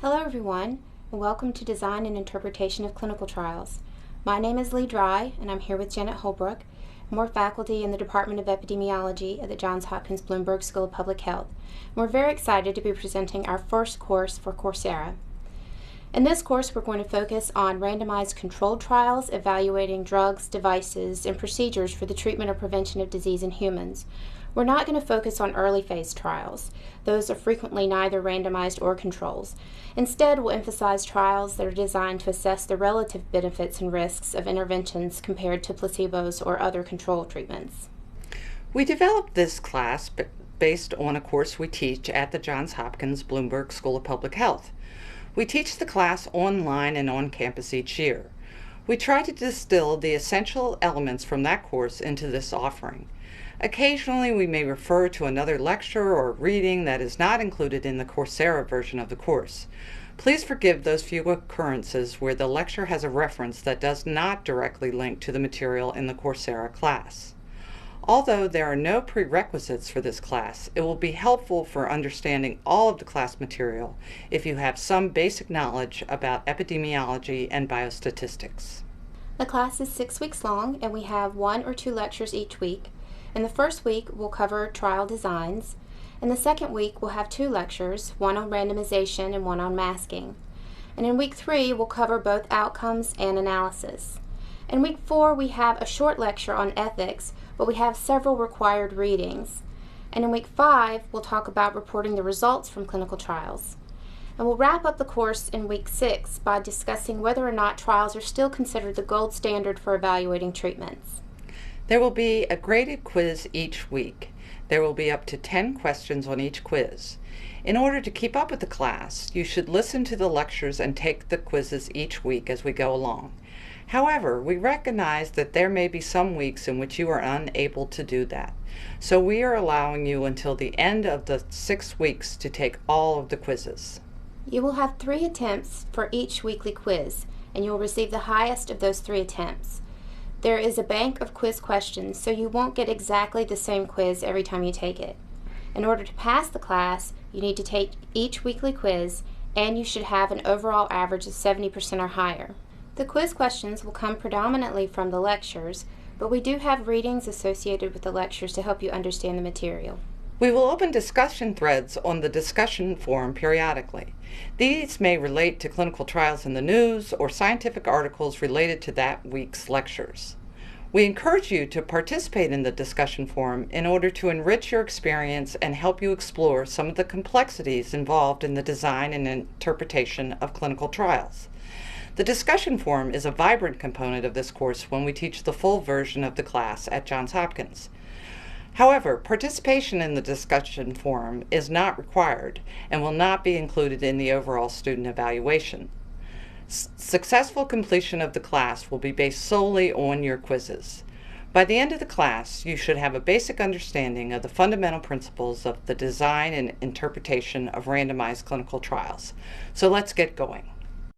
Hello everyone, and welcome to Design and Interpretation of Clinical Trials. My name is Lee Dry, and I'm here with Janet Holbrook, and we're faculty in the Department of Epidemiology at the Johns Hopkins Bloomberg School of Public Health. And we're very excited to be presenting our first course for Coursera. In this course, we're going to focus on randomized controlled trials evaluating drugs, devices, and procedures for the treatment or prevention of disease in humans. We're not going to focus on early phase trials. Those are frequently neither randomized or controls. Instead, we'll emphasize trials that are designed to assess the relative benefits and risks of interventions compared to placebos or other control treatments. We developed this class based on a course we teach at the Johns Hopkins Bloomberg School of Public Health. We teach the class online and on campus each year. We try to distill the essential elements from that course into this offering. Occasionally, we may refer to another lecture or reading that is not included in the Coursera version of the course. Please forgive those few occurrences where the lecture has a reference that does not directly link to the material in the Coursera class. Although there are no prerequisites for this class, it will be helpful for understanding all of the class material if you have some basic knowledge about epidemiology and biostatistics. The class is 6 weeks long, and we have 1 or 2 lectures each week. In the first week, we'll cover trial designs. In the second week, we'll have 2 lectures, one on randomization and one on masking. And in week 3, we'll cover both outcomes and analysis. In week 4, we have a short lecture on ethics, but we have several required readings. And in week 5, we'll talk about reporting the results from clinical trials. And we'll wrap up the course in week 6 by discussing whether or not trials are still considered the gold standard for evaluating treatments. There will be a graded quiz each week. There will be up to 10 questions on each quiz. In order to keep up with the class, you should listen to the lectures and take the quizzes each week as we go along. However, we recognize that there may be some weeks in which you are unable to do that. So we are allowing you until the end of the 6 weeks to take all of the quizzes. You will have 3 attempts for each weekly quiz, and you will receive the highest of those 3 attempts. There is a bank of quiz questions, so you won't get exactly the same quiz every time you take it. In order to pass the class, you need to take each weekly quiz, and you should have an overall average of 70% or higher. The quiz questions will come predominantly from the lectures, but we do have readings associated with the lectures to help you understand the material. We will open discussion threads on the discussion forum periodically. These may relate to clinical trials in the news or scientific articles related to that week's lectures. We encourage you to participate in the discussion forum in order to enrich your experience and help you explore some of the complexities involved in the design and interpretation of clinical trials. The discussion forum is a vibrant component of this course when we teach the full version of the class at Johns Hopkins. However, participation in the discussion forum is not required and will not be included in the overall student evaluation. Successful completion of the class will be based solely on your quizzes. By the end of the class, you should have a basic understanding of the fundamental principles of the design and interpretation of randomized clinical trials. So let's get going.